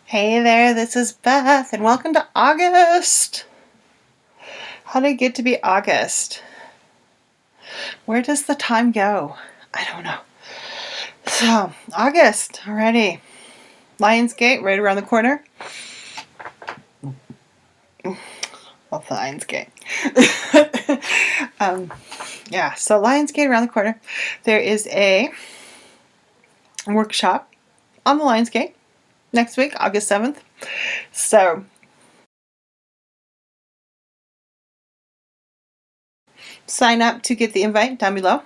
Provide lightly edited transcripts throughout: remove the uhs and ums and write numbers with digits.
Hey there, this is Beth, and welcome to August. How did it get to be August? Where does the time go? I don't know. So, August already. Lionsgate right around the corner. Well, Lionsgate. So Lionsgate around the corner. There is a workshop on the Lionsgate next week, August 7th. So, sign up to get the invite down below.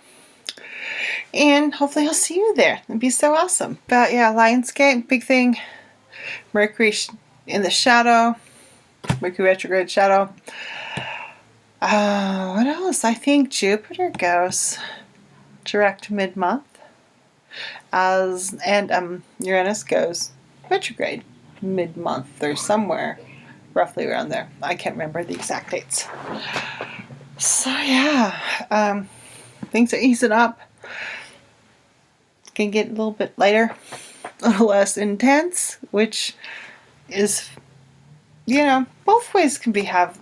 And hopefully I'll see you there. It'd be so awesome. But yeah, Lionsgate, big thing. Mercury in the shadow. Mercury retrograde shadow. What else? I think Jupiter goes direct mid-month. And Uranus goes retrograde mid-month or somewhere roughly around there. I can't remember the exact dates. So yeah, things are easing up. Can get a little bit lighter, a little less intense, which is, both ways can be have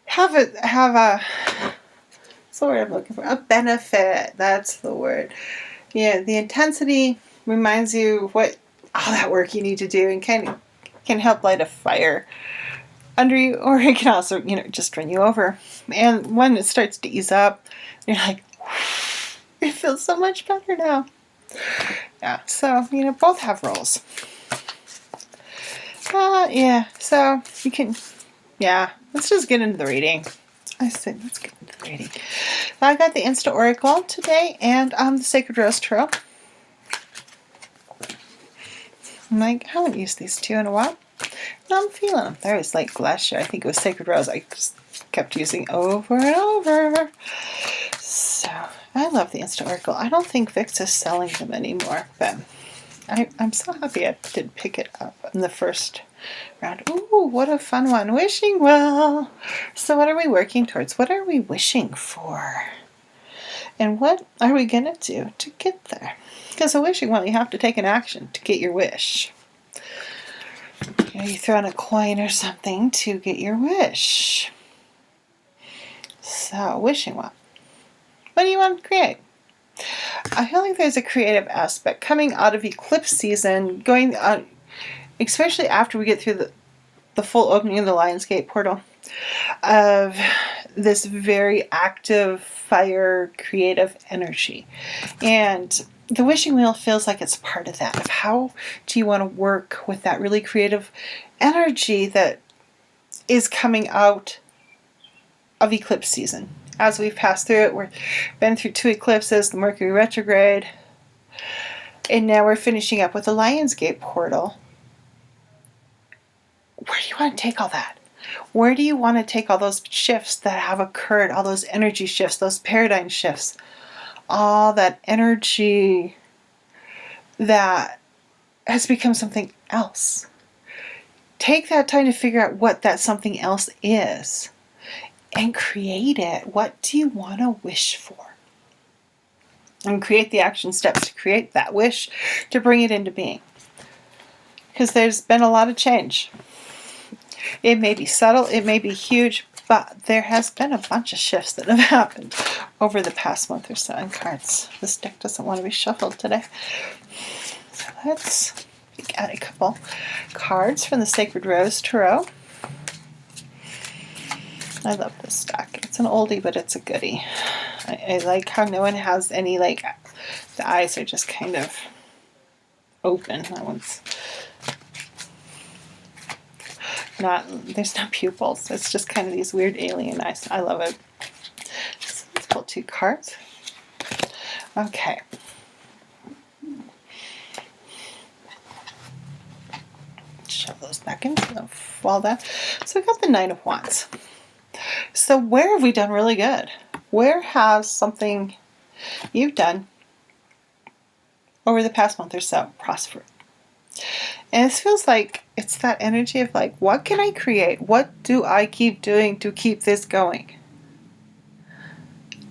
a what's the word I'm looking for? A benefit. That's the word. Yeah, the intensity reminds you what all that work you need to do and can help light a fire under you, or it can also, just run you over. And when it starts to ease up, you're like, it feels so much better now. Yeah, so, both have roles. So you can, let's just get into the reading. I said, let's get into the reading. I got the Insta Oracle today and the Sacred Rose Tarot. I'm like, I haven't used these two in a while. And I'm feeling them. There was like last year, I think it was Sacred Rose. I just kept using over and over. So I love the Insta Oracle. I don't think Vix is selling them anymore, but I'm so happy I did pick it up in the first round. Ooh, what a fun one. Wishing well. So what are we working towards? What are we wishing for? And what are we going to do to get there? Because a wishing well, you have to take an action to get your wish. You throw in a coin or something to get your wish. So, wishing well. What do you want to create? I feel like there's a creative aspect coming out of eclipse season, going on, especially after we get through the full opening of the Lionsgate portal, of this very active fire creative energy. And the wishing wheel feels like it's part of that. Of how do you want to work with that really creative energy that is coming out of eclipse season? As we've passed through it, we've been through 2 eclipses, the Mercury retrograde, and now we're finishing up with the Lionsgate portal. Where do you want to take all that? Where do you want to take all those shifts that have occurred, all those energy shifts, those paradigm shifts, all that energy that has become something else? Take that time to figure out what that something else is and create it. What do you want to wish for? And create the action steps to create that wish, to bring it into being. Because there's been a lot of change. It may be subtle, it may be huge, but there has been a bunch of shifts that have happened over the past month or so in cards. This deck doesn't want to be shuffled today. So let's add a couple cards from the Sacred Rose Tarot. I love this deck. It's an oldie, but it's a goodie. I like how no one has any, the eyes are just kind of open. That one's there's no pupils. It's just kind of these weird alien eyes. I love it. So let's pull 2 cards. Okay. Shove those back in so they'll fall down. So we got the Knight of Wands. So where have we done really good? Where has something you've done over the past month or so prospered? And it feels like it's that energy of what can I create? What do I keep doing to keep this going?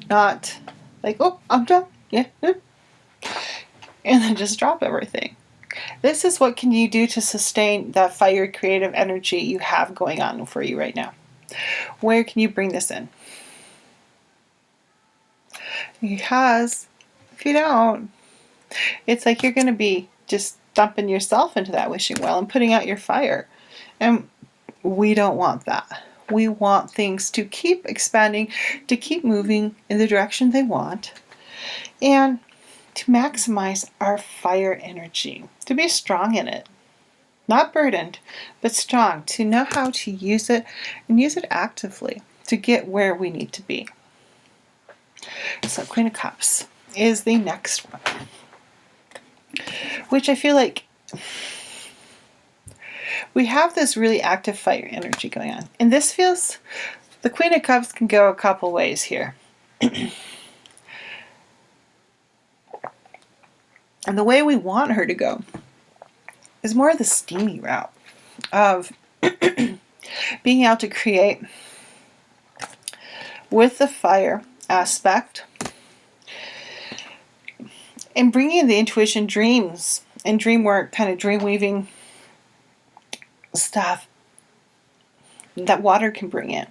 Not oh, I'm done. Yeah. And then just drop everything. This is what can you do to sustain that fire creative energy you have going on for you right now. Where can you bring this in? Because if you don't, it's like you're going to be just dumping yourself into that wishing well and putting out your fire. And we don't want that. We want things to keep expanding, to keep moving in the direction they want, and to maximize our fire energy, to be strong in it. Not burdened, but strong, to know how to use it and use it actively to get where we need to be. So Queen of Cups is the next one, which I feel like we have this really active fire energy going on. And this feels, the Queen of Cups can go a couple ways here. And the way we want her to go is more the steamy route of being able to create with the fire aspect and bringing in the intuition, dreams, and dream work, kind of dream weaving stuff that water can bring in.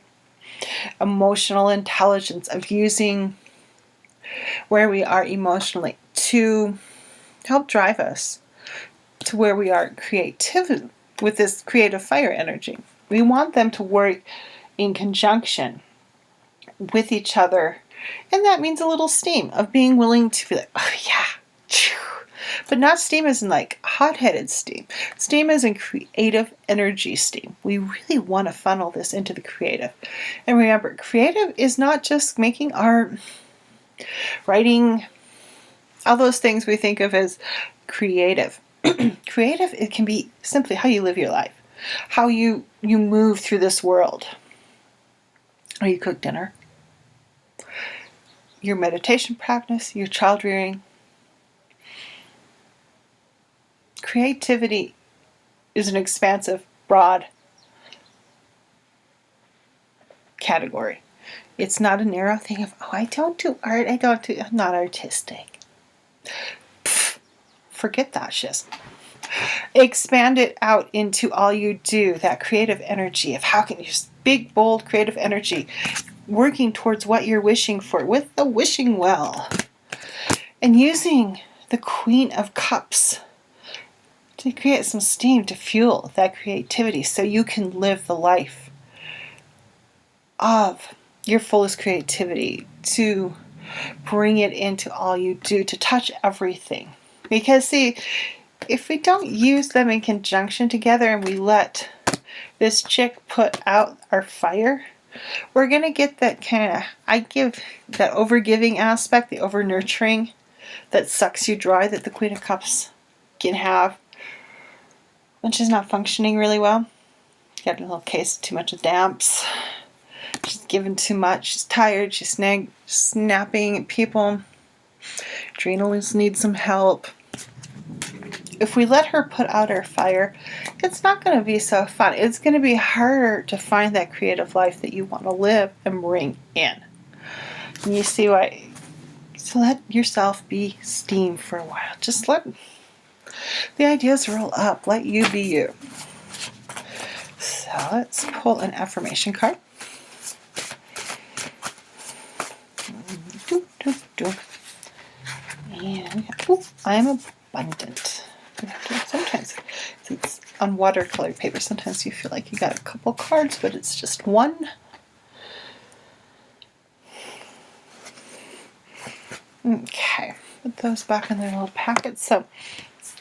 Emotional intelligence of using where we are emotionally to help drive us to where we are creativity with this creative fire energy. We want them to work in conjunction with each other, and that means a little steam of being willing to be like, oh yeah, but not steam as in like hot-headed steam. Steam as in creative energy steam. We really want to funnel this into the creative. And remember, creative is not just making art, writing, all those things we think of as creative. Creative, it can be simply how you live your life, how you move through this world, how you cook dinner, your meditation practice, your child rearing. Creativity is an expansive, broad category. It's not a narrow thing of, oh, I don't do art, I'm not artistic. Pfft, forget that shit. Expand it out into all you do, that creative energy of how can you just big, bold, creative energy working towards what you're wishing for with the wishing well. And using the Queen of Cups to create some steam to fuel that creativity so you can live the life of your fullest creativity, to bring it into all you do, to touch everything. Because see, if we don't use them in conjunction together and we let this chick put out our fire, we're going to get that kind of, I give that over-giving aspect, the over-nurturing that sucks you dry that the Queen of Cups can have when she's not functioning really well. Got a little case of too much of damps. She's given too much. She's tired. She's snapping at people. Adrenals need some help. If we let her put out her fire, it's not going to be so fun. It's going to be harder to find that creative life that you want to live and bring in. And you see why. So let yourself be steam for a while. Just let the ideas roll up. Let you be you. So let's pull an affirmation card. And I am abundant. Sometimes it's on watercolor paper. Sometimes you feel like you got a couple cards, but it's just one. Okay, put those back in their little packets. So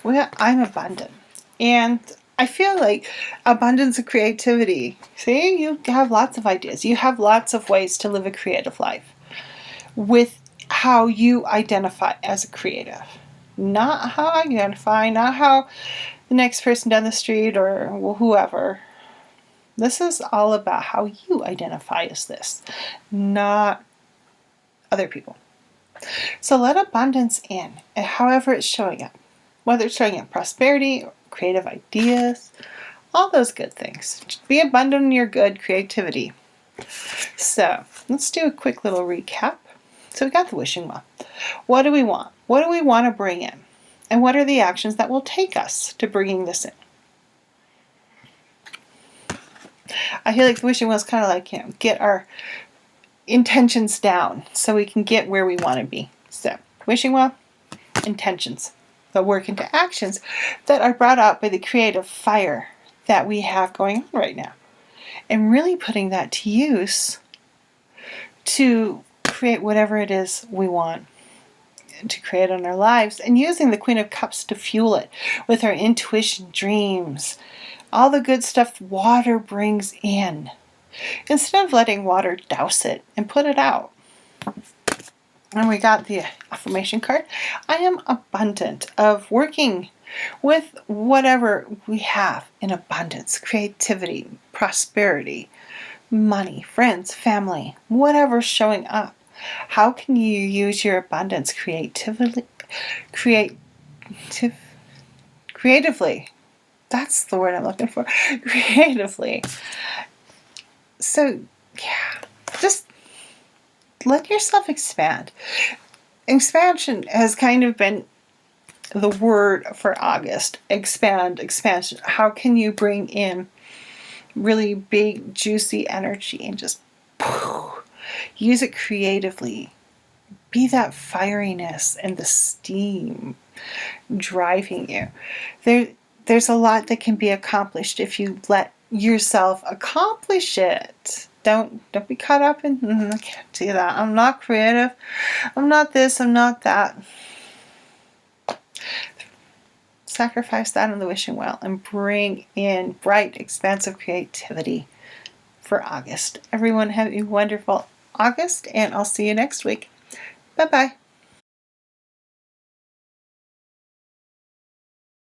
I'm abundant. And I feel like abundance of creativity. See, you have lots of ideas. You have lots of ways to live a creative life with how you identify as a creative. Not how I identify, not how the next person down the street or whoever. This is all about how you identify as this, not other people. So let abundance in, and however it's showing up. Whether it's showing up prosperity, or creative ideas, all those good things. Just be abundant in your good creativity. So let's do a quick little recap. So we got the wishing well. What do we want? What do we want to bring in? And what are the actions that will take us to bringing this in? I feel like the wishing well is kind of like, get our intentions down so we can get where we want to be. So, wishing well, intentions that work into actions that are brought out by the creative fire that we have going on right now. And really putting that to use to create whatever it is we want to create in our lives, and using the Queen of Cups to fuel it with our intuition, dreams, all the good stuff water brings in, instead of letting water douse it and put it out. And we got the affirmation card. I am abundant of working with whatever we have in abundance, creativity, prosperity, money, friends, family, whatever's showing up. How can you use your abundance creatively? Creatively. That's the word I'm looking for. Creatively. So, yeah, just let yourself expand. Expansion has kind of been the word for August. Expansion. How can you bring in really big, juicy energy and just use it creatively? Be that fieriness and the steam driving you. There's a lot that can be accomplished if you let yourself accomplish it. Don't be caught up in, I can't do that. I'm not creative. I'm not this. I'm not that. Sacrifice that in the wishing well and bring in bright, expansive creativity for August. Everyone have a wonderful August, and I'll see you next week. Bye-bye.